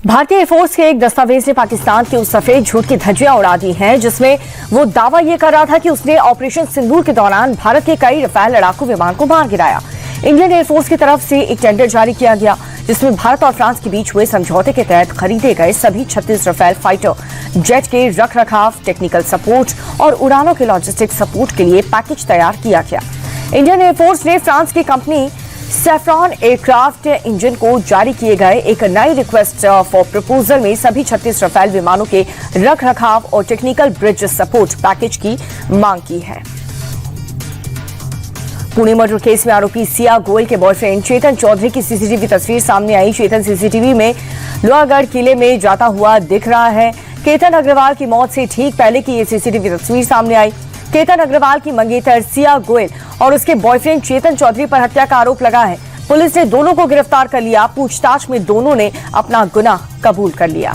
भारतीय एयरफोर्स के एक दस्तावेज ने पाकिस्तान के उस सफेद झूठ की धज्जियां उड़ा दी हैं जिसमें वो दावा ये कर रहा था कि उसने ऑपरेशन सिंदूर के दौरान भारत के कई रफाल लड़ाकू विमान को मार गिराया। इंडियन एयरफोर्स की तरफ से एक टेंडर जारी किया गया जिसमें भारत और फ्रांस के बीच हुए समझौते के तहत खरीदे गए सभी 36 रफाल फाइटर जेट के रखरखाव, टेक्निकल सपोर्ट और उड़ानों के लॉजिस्टिक सपोर्ट के लिए पैकेज तैयार किया गया। इंडियन एयरफोर्स ने फ्रांस की कंपनी सैफ्रॉन एयरक्राफ्ट इंजन को जारी किए गए एक नई रिक्वेस्ट फॉर प्रपोजल में सभी 36 रफाल विमानों के रखरखाव और टेक्निकल ब्रिज सपोर्ट पैकेज की मांग की है। पुणे मर्डर केस में आरोपी सिया गोयल के बॉयफ्रेंड चेतन चौधरी की सीसीटीवी तस्वीर सामने आई। चेतन सीसीटीवी में लोहागढ़ किले में जाता हुआ दिख रहा है। केतन अग्रवाल की मौत से ठीक पहले की ये सीसीटीवी तस्वीर सामने आई। केतन अग्रवाल की मंगेतर सिया गोयल और उसके बॉयफ्रेंड चेतन चौधरी पर हत्या का आरोप लगा है। पुलिस ने दोनों को गिरफ्तार कर लिया। पूछताछ में दोनों ने अपना गुनाह कबूल कर लिया।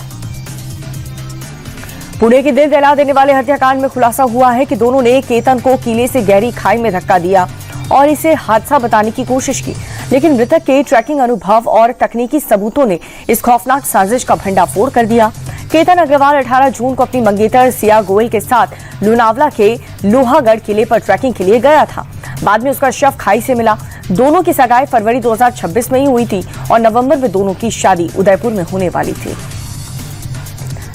पुणे के दिल दहला देने वाले हत्याकांड में खुलासा हुआ है कि दोनों ने केतन को किले से गहरी खाई में धक्का दिया और इसे हादसा बताने की कोशिश की, लेकिन मृतक के ट्रैकिंग अनुभव और तकनीकी सबूतों ने इस खौफनाक साजिश का भंडाफोड़ कर दिया। केतन अग्रवाल 18 जून को अपनी मंगेतर सिया गोयल के साथ लोनावला के लोहागढ़ किले पर ट्रैकिंग के लिए गया था। बाद में उसका शव खाई से मिला। दोनों की सगाई फरवरी 2026 में ही हुई थी और नवंबर में दोनों की शादी उदयपुर में होने वाली थी।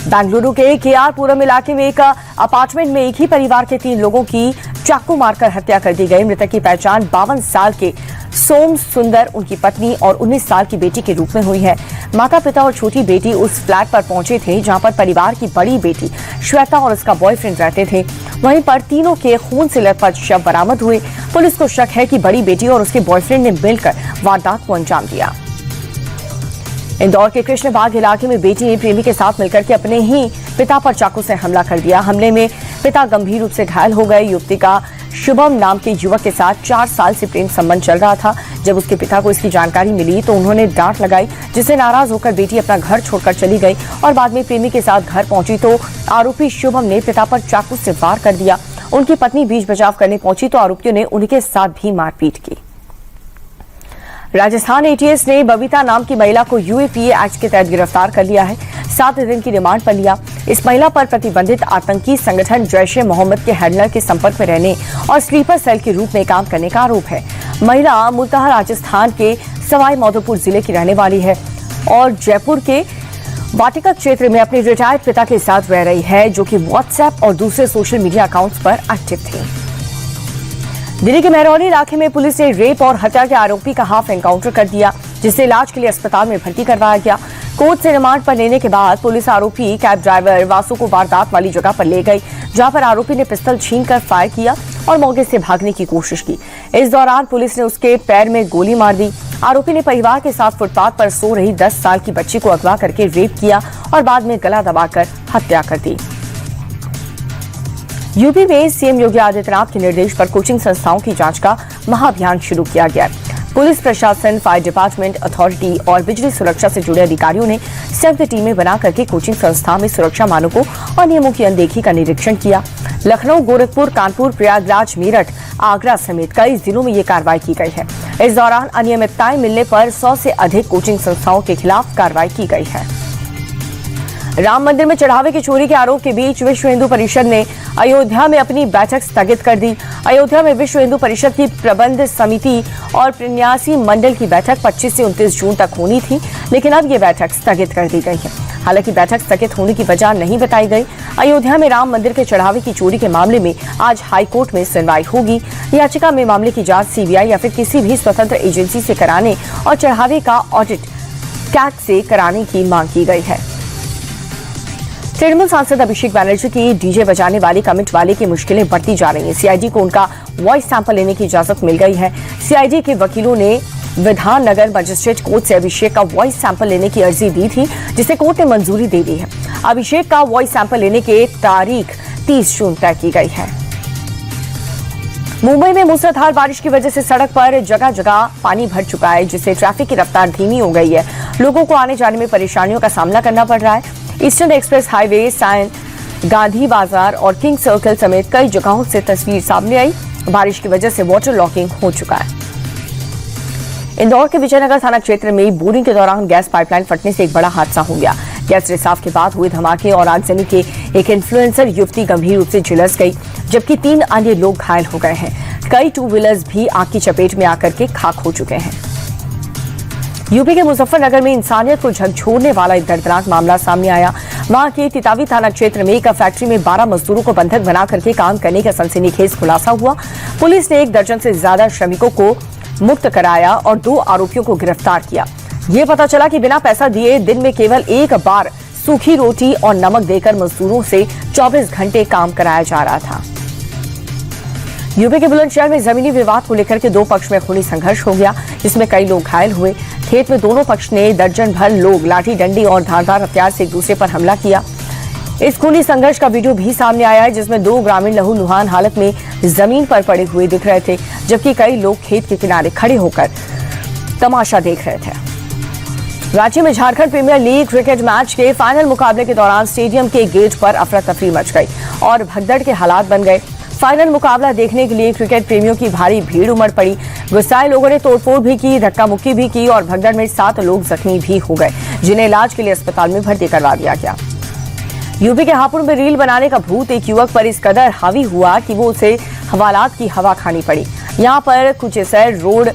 बेंगलुरु के केआरपुरम इलाके में एक अपार्टमेंट में एक ही परिवार के 3 लोगों की चाकू मारकर हत्या कर दी गई। मृतक की पहचान 52 साल के सोम सुंदर, उनकी पत्नी और 19 साल की बेटी के रूप में हुई है। माता पिता और छोटी बेटी उस फ्लैट पर पहुंचे थे जहां पर परिवार की बड़ी बेटी श्वेता और उसका बॉयफ्रेंड रहते थे। वहीं पर तीनों के खून से लथपथ शव बरामद हुए। पुलिस को शक है कि बड़ी बेटी और उसके बॉयफ्रेंड ने मिलकर वारदात को अंजाम दिया। इंदौर के कृष्णबाग इलाके में बेटी ने प्रेमी के साथ मिलकर के अपने ही पिता पर चाकू से हमला कर दिया। हमले में पिता गंभीर रूप से घायल हो गए। युवती का शुभम नाम के युवक के साथ 4 साल से प्रेम संबंध चल रहा था। जब उसके पिता को इसकी जानकारी मिली तो उन्होंने डांट लगाई, जिससे नाराज होकर बेटी अपना घर छोड़कर चली गई और बाद में प्रेमी के साथ घर पहुंची तो आरोपी शुभम ने पिता पर चाकू से वार कर दिया। उनकी पत्नी बीच बचाव करने पहुंची तो आरोपियों ने उनके साथ भी मारपीट की। राजस्थान एटीएस ने बबीता नाम की महिला को यूएपीए एक्ट के तहत गिरफ्तार कर लिया है। 7 दिन की रिमांड पर लिया। इस महिला पर प्रतिबंधित आतंकी संगठन जैश-ए-मोहम्मद के हैंडलर के संपर्क में रहने और स्लीपर सेल के रूप में काम करने का आरोप है। महिला मूलतः राजस्थान के सवाई माधोपुर जिले की रहने वाली है और जयपुर के वाटिका क्षेत्र में अपने रिटायर्ड पिता के साथ रह रही है, जो कि व्हाट्सएप और दूसरे सोशल मीडिया अकाउंट्स पर एक्टिव थी। दिल्ली के महरौली इलाके में पुलिस ने रेप और हत्या के आरोपी का हाफ एनकाउंटर कर दिया, जिसे इलाज के लिए अस्पताल में भर्ती करवाया गया। कोर्ट से रिमांड पर लेने के बाद पुलिस आरोपी कैब ड्राइवर वासु को वारदात वाली जगह पर ले गई, जहां पर आरोपी ने पिस्तौल छीनकर फायर किया और मौके से भागने की कोशिश की। इस दौरान पुलिस ने उसके पैर में गोली मार दी। आरोपी ने परिवार के साथ फुटपाथ पर सो रही 10 साल की बच्ची को अगवा करके रेप किया और बाद में गला दबाकर हत्या कर दी। यूपी में सीएम योगी आदित्यनाथ के निर्देश पर कोचिंग संस्थाओं की जांच का महाअभियान शुरू किया गया है। पुलिस प्रशासन, फायर डिपार्टमेंट, अथॉरिटी और बिजली सुरक्षा से जुड़े अधिकारियों ने संयुक्त टीमें बना करके कोचिंग संस्था में सुरक्षा मानकों और नियमों की अनदेखी का निरीक्षण किया। लखनऊ, गोरखपुर, कानपुर, प्रयागराज, मेरठ, आगरा समेत कई जिलों में ये कार्रवाई की गई है। इस दौरान अनियमितताएं मिलने पर 100 से अधिक कोचिंग संस्थाओं के खिलाफ कार्रवाई की गई है। राम मंदिर में चढ़ावे की चोरी के आरोप के बीच विश्व हिंदू परिषद ने अयोध्या में अपनी बैठक स्थगित कर दी। अयोध्या में विश्व हिंदू परिषद की प्रबंध समिति और प्रन्यासी मंडल की बैठक 25 से 29 जून तक होनी थी, लेकिन अब ये बैठक स्थगित कर दी गई है। हालांकि बैठक स्थगित होने की वजह नहीं बताई गई। अयोध्या में राम मंदिर के चढ़ावे की चोरी के मामले में आज हाईकोर्ट में सुनवाई होगी। याचिका में मामले की जांच सीबीआई या फिर किसी भी स्वतंत्र एजेंसी से कराने और चढ़ावे का ऑडिट कैग से कराने की मांग की गई है। तृणमूल सांसद अभिषेक बनर्जी की डीजे बजाने वाली कमेंट वाले की मुश्किलें बढ़ती जा रही हैं। सीआईडी को उनका वॉइस सैंपल लेने की इजाजत मिल गई है। सीआईडी के वकीलों ने विधान नगर मजिस्ट्रेट कोर्ट से अभिषेक का वॉइस सैंपल लेने की अर्जी दी थी, जिसे कोर्ट ने मंजूरी दे दी है। अभिषेक का वॉइस सैंपल लेने की तारीख 30 जून तय की गई है। मुंबई में मूसलाधार बारिश की वजह से सड़क पर जगह जगह पानी भर चुका है, जिससे ट्रैफिक की रफ्तार धीमी हो गई है। लोगों को आने जाने में परेशानियों का सामना करना पड़ रहा है। Eastern express highway, Sion, Gandhi Bazaar और किंग सर्कल समेत कई जगहों से तस्वीर सामने आई। बारिश की वजह से वाटर लॉकिंग हो चुका है। इंदौर के विजयनगर थाना क्षेत्र में बोरिंग के दौरान गैस पाइपलाइन फटने से एक बड़ा हादसा हो गया। गैस रिसाव के बाद हुए धमाके और आगजनी के एक इन्फ्लुएंसर युवती गंभीर रूप से झुलस गई, जबकि 3 अन्य लोग घायल हो गए हैं। कई 2 व्हीलर्स भी आग की चपेट में आकर के खाक हो चुके हैं। यूपी के मुजफ्फरनगर में इंसानियत को झकझोरने वाला एक दर्दनाक मामला सामने आया। वहां के तितावी थाना क्षेत्र में एक फैक्ट्री में 12 मजदूरों को बंधक बना करके काम करने का सनसनीखेज खुलासा हुआ। पुलिस ने 1 दर्जन से ज्यादा श्रमिकों को मुक्त कराया और 2 आरोपियों को गिरफ्तार किया। ये पता चला कि बिना पैसा दिए दिन में केवल एक बार सूखी रोटी और नमक देकर मजदूरों से 24 घंटे काम कराया जा रहा था। यूपी के बुलंदशहर में जमीनी विवाद को लेकर के 2 पक्ष में खूनी संघर्ष हो गया, जिसमें कई लोग घायल हुए। खेत में दोनों पक्ष ने दर्जन भर लोग लाठी डंडी और धारदार हथियार से एक दूसरे पर हमला किया। इस खूनी संघर्ष का वीडियो भी सामने आया है, जिसमें 2 ग्रामीण लहूलुहान हालत में जमीन पर पड़े हुए दिख रहे थे, जबकि कई लोग खेत के किनारे खड़े होकर तमाशा देख रहे थे। रांची में Jharkhand premier league cricket match के फाइनल मुकाबले के दौरान स्टेडियम के गेट पर अफरा तफरी मच गई और भगदड़ के हालात बन गए। फाइनल मुकाबला देखने के लिए क्रिकेट प्रेमियों की भारी भीड़ उमड़ पड़ी। गुस्साए लोगों ने तोड़फोड़ भी की, धक्का मुक्की भी की और भगदड़ में 7 लोग जख्मी भी हो गए, जिन्हें इलाज के लिए अस्पताल में भर्ती करवा दिया गया। यूपी के हापुड़ में रील बनाने का भूत एक युवक पर इस कदर हावी हुआ कि वो उसे हवालात की हवा खानी पड़ी। यहाँ पर कुचेसर रोड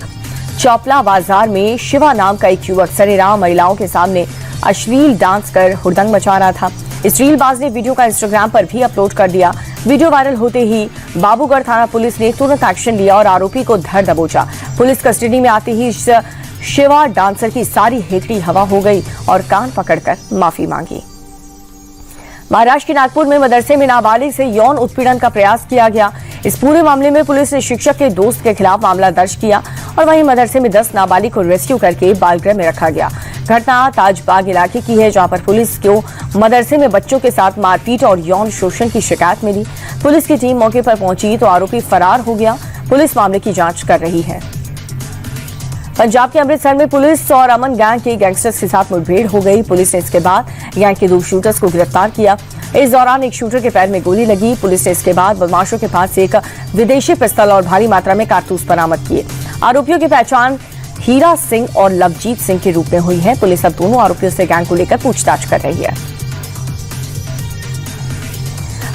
चौपला बाजार में शिवा नाम का एक युवक सरेराम महिलाओं के सामने अश्लील डांस कर हुड़दंग मचा रहा था। इस रीलबाज ने वीडियो का इंस्टाग्राम पर भी अपलोड कर दिया। वीडियो वायरल होते ही बाबूगढ़ थाना पुलिस ने तुरंत एक्शन लिया और आरोपी को धर दबोचा। पुलिस कस्टडी में आते ही शिवा डांसर की सारी हेकड़ी हवा हो गई और कान पकड़कर माफी मांगी। महाराष्ट्र के नागपुर में मदरसे में नाबालिग से यौन उत्पीड़न का प्रयास किया गया। इस पूरे मामले में पुलिस ने शिक्षक के दोस्त के खिलाफ मामला दर्ज किया और वहीं मदरसे में 10 नाबालिग को रेस्क्यू करके बालगृह में रखा गया। घटना ताजबाग इलाके की है, जहां पर पुलिस को मदरसे में बच्चों के साथ मारपीट और यौन शोषण की शिकायत मिली। पुलिस की टीम मौके पर पहुंची तो आरोपी फरार हो गया। पुलिस मामले की जांच कर रही है। पंजाब के अमृतसर में पुलिस और अमन गैंग के गैंगस्टर्स के साथ मुठभेड़ हो गई। पुलिस ने इसके बाद गैंग के 2 शूटर्स को गिरफ्तार किया। इस दौरान एक शूटर के पैर में गोली लगी। पुलिस ने इसके बाद बदमाशों के पास से एक विदेशी पिस्तौल और भारी मात्रा में कारतूस बरामद किए। आरोपियों की पहचान हीरा सिंह और लवजीत सिंह के रूप में हुई है। पुलिस अब दोनों आरोपियों से गैंग को लेकर पूछताछ कर रही है।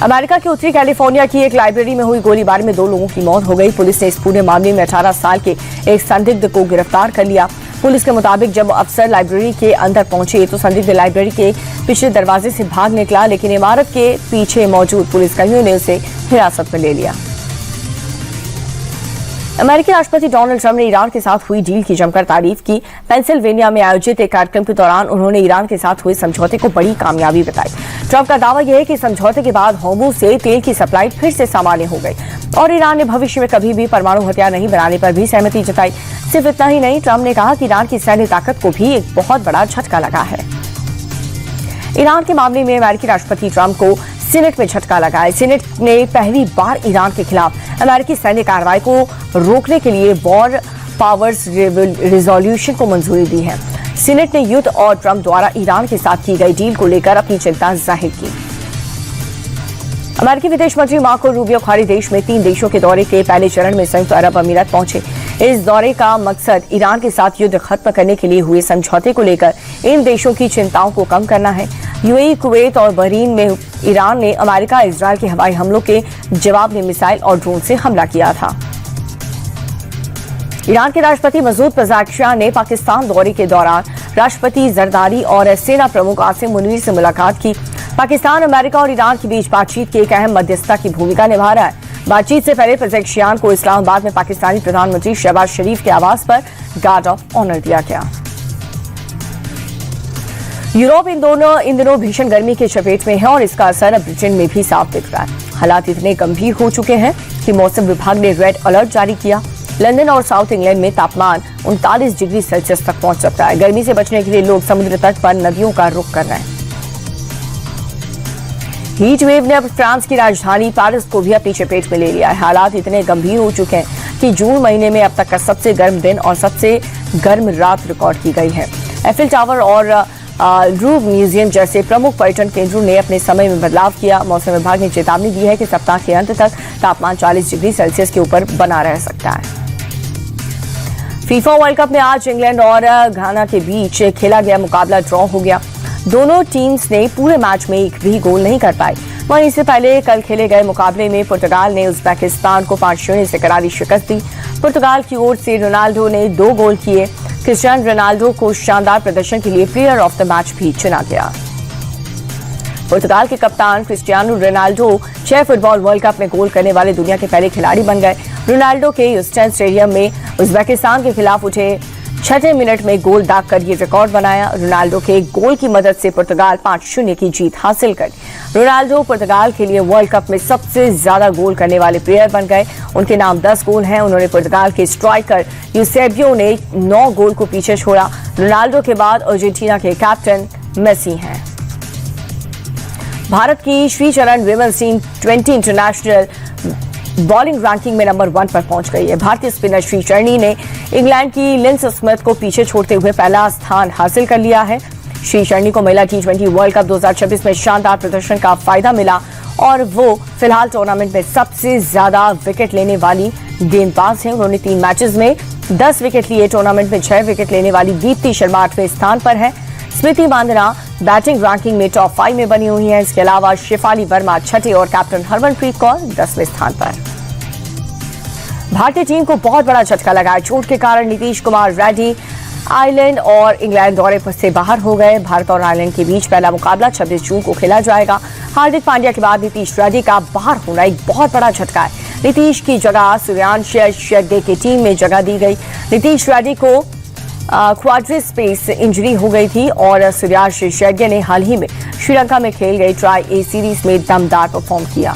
अमेरिका के उत्तरी कैलिफोर्निया की एक लाइब्रेरी में हुई गोलीबारी में 2 लोगों की मौत हो गई। पुलिस ने इस पूरे मामले में 18 साल के एक संदिग्ध को गिरफ्तार कर लिया। पुलिस के मुताबिक जब अफसर लाइब्रेरी के अंदर पहुंचे तो संदिग्ध लाइब्रेरी के पिछले दरवाजे से भाग निकला, लेकिन इमारत के पीछे मौजूद पुलिसकर्मियों ने उसे हिरासत में ले लिया। अमेरिकी राष्ट्रपति डोनाल्ड ट्रंप ने ईरान के साथ हुई डील की जमकर तारीफ की। पेंसिल्वेनिया में आयोजित एक कार्यक्रम के दौरान उन्होंने ईरान के साथ हुए समझौते को बड़ी कामयाबी बताई। ट्रंप का दावा यह है कि समझौते के बाद होर्मुज से तेल की सप्लाई फिर से सामान्य हो गई और ईरान ने भविष्य में कभी भी परमाणु हथियार नहीं बनाने पर भी सहमति जताई। सिर्फ इतना ही नहीं, ट्रंप ने कहा कि ईरान की सैन्य ताकत को भी एक बहुत बड़ा झटका लगा है। ईरान के मामले में अमेरिकी राष्ट्रपति ट्रंप को सीनेट में झटका लगा है। सीनेट ने पहली बार ईरान के खिलाफ अमेरिकी सैन्य कार्रवाई को रोकने के लिए वॉर पावर्स रिजोल्यूशन को मंजूरी दी है। सीनेट ने युद्ध और ट्रंप द्वारा ईरान के साथ की गई डील को लेकर अपनी चिंता जाहिर की। अमेरिकी विदेश मंत्री मार्को रूबियो खाड़ी देश में 3 देशों के दौरे के पहले चरण में संयुक्त अरब अमीरात पहुंचे। इस दौरे का मकसद ईरान के साथ युद्ध खत्म करने के लिए हुए समझौते को लेकर इन देशों की चिंताओं को कम करना है। यूएई, कुवैत और बहरीन में ईरान ने अमेरिका इजरायल के हवाई हमलों के जवाब में मिसाइल और ड्रोन से हमला किया था। ईरान के राष्ट्रपति मसूद पज़ेश्कियान ने पाकिस्तान दौरे के दौरान राष्ट्रपति जरदारी और सेना प्रमुख आसिम मुनीर से मुलाकात की। पाकिस्तान, अमेरिका और ईरान के बीच बातचीत की एक अहम मध्यस्थता की भूमिका निभा रहा है। बातचीत से पहले पज़ेश्कियान को इस्लामाबाद में पाकिस्तानी प्रधानमंत्री शहबाज शरीफ के आवास पर गार्ड ऑफ ऑनर दिया गया। यूरोप इन दिनों भीषण गर्मी की चपेट में है और इसका असर अब ब्रिटेन में भी साफ दिख रहा है। हालात इतने गंभीर हो चुके हैं कि मौसम विभाग ने रेड अलर्ट जारी किया। लंदन और साउथ इंग्लैंड में तापमान 39 डिग्री सेल्सियस तक पहुंच सकता है। गर्मी से बचने के लिए लोग समुद्र तट पर नदियों का रुख कर रहे हैं। हीट वेव ने अब फ्रांस की राजधानी पेरिस को भी अपनी चपेट में ले लिया है। हालात इतने गंभीर हो चुके हैं कि जून महीने में अब तक का सबसे गर्म दिन और सबसे गर्म रात रिकॉर्ड की गई है। एफिल टावर और लूव्र म्यूजियम जैसे प्रमुख पर्यटन केंद्रों ने अपने समय में बदलाव किया। मौसम विभाग ने चेतावनी दी है कि सप्ताह के अंत तक तापमान 40 डिग्री सेल्सियस के ऊपर बना रह सकता है। फीफा वर्ल्ड कप में आज इंग्लैंड और घाना के बीच खेला गया मुकाबला ड्रॉ हो गया। दोनों टीम्स ने पूरे मैच में एक भी गोल नहीं कर पाई। वहीं इससे पहले कल खेले गए मुकाबले में पुर्तगाल ने उज्बेकिस्तान को 5-0 से करारी शिकस्त दी। पुर्तगाल की ओर से रोनाल्डो ने 2 गोल किए। क्रिस्टियानो रोनाल्डो को शानदार प्रदर्शन के लिए प्लेयर ऑफ द मैच भी चुना गया। पुर्तगाल के कप्तान Cristiano Ronaldo 6 football world cup में गोल करने वाले दुनिया के पहले खिलाड़ी बन गए। रोनाल्डो के ह्यूस्टन स्टेडियम में उज्बेकिस्तान के खिलाफ उठे 6 मिनट में गोल दागकर ये रिकॉर्ड बनाया। रोनाल्डो के गोल की मदद से पुर्तगाल 5-0 की जीत हासिल कर। रोनाल्डो पुर्तगाल के लिए वर्ल्ड कप में सबसे ज्यादा गोल करने वाले प्लेयर बन गए। उनके नाम 10 गोल हैं। उन्होंने पुर्तगाल के स्ट्राइकर यूसेबियो ने 9 गोल को पीछे छोड़ा। रोनाल्डो के बाद अर्जेंटीना के कैप्टन मेसी हैं। भारत की Shricharan women's team 20 international bowling ranking में नंबर 1 पर पहुंच गई है। भारतीय स्पिनर श्रीचरणी ने इंग्लैंड की लिंस स्मिथ को पीछे छोड़ते हुए पहला स्थान हासिल कर लिया है। श्रीचरणी को महिला T20 वर्ल्ड कप 2026 में शानदार प्रदर्शन का फायदा मिला और वो फिलहाल टूर्नामेंट में सबसे ज्यादा विकेट लेने वाली गेंदबाज हैं। उन्होंने 3 मैचेस में 10 विकेट लिए। टूर्नामेंट में 6 विकेट लेने वाली दीप्ति शर्मा 8वें स्थान पर है। स्मृति मांदना बैटिंग रैंकिंग में टॉप 5 में बनी हुई है। इसके अलावा शेफाली वर्मा 6ठे और कैप्टन हरमनप्रीत कौर 10वें स्थान पर। भारतीय टीम को बहुत बड़ा झटका लगा है। चोट के कारण नीतीश कुमार रेड्डी आयरलैंड और इंग्लैंड दौरे से बाहर हो गए। भारत और आयरलैंड के बीच पहला मुकाबला 26 जून को खेला जाएगा। हार्दिक पांड्या के बाद नीतीश रेड्डी का बाहर होना एक बहुत बड़ा झटका है। नीतीश की जगह सूर्यांश शेट्टी की टीम में जगह दी गई। नीतीश रेड्डी को क्वाड्रिस्पेस इंजरी हो गई थी और सूर्यांश शेट्टी ने हाल ही में श्रीलंका में खेल गई ट्राई ए सीरीज में दमदार परफॉर्म किया।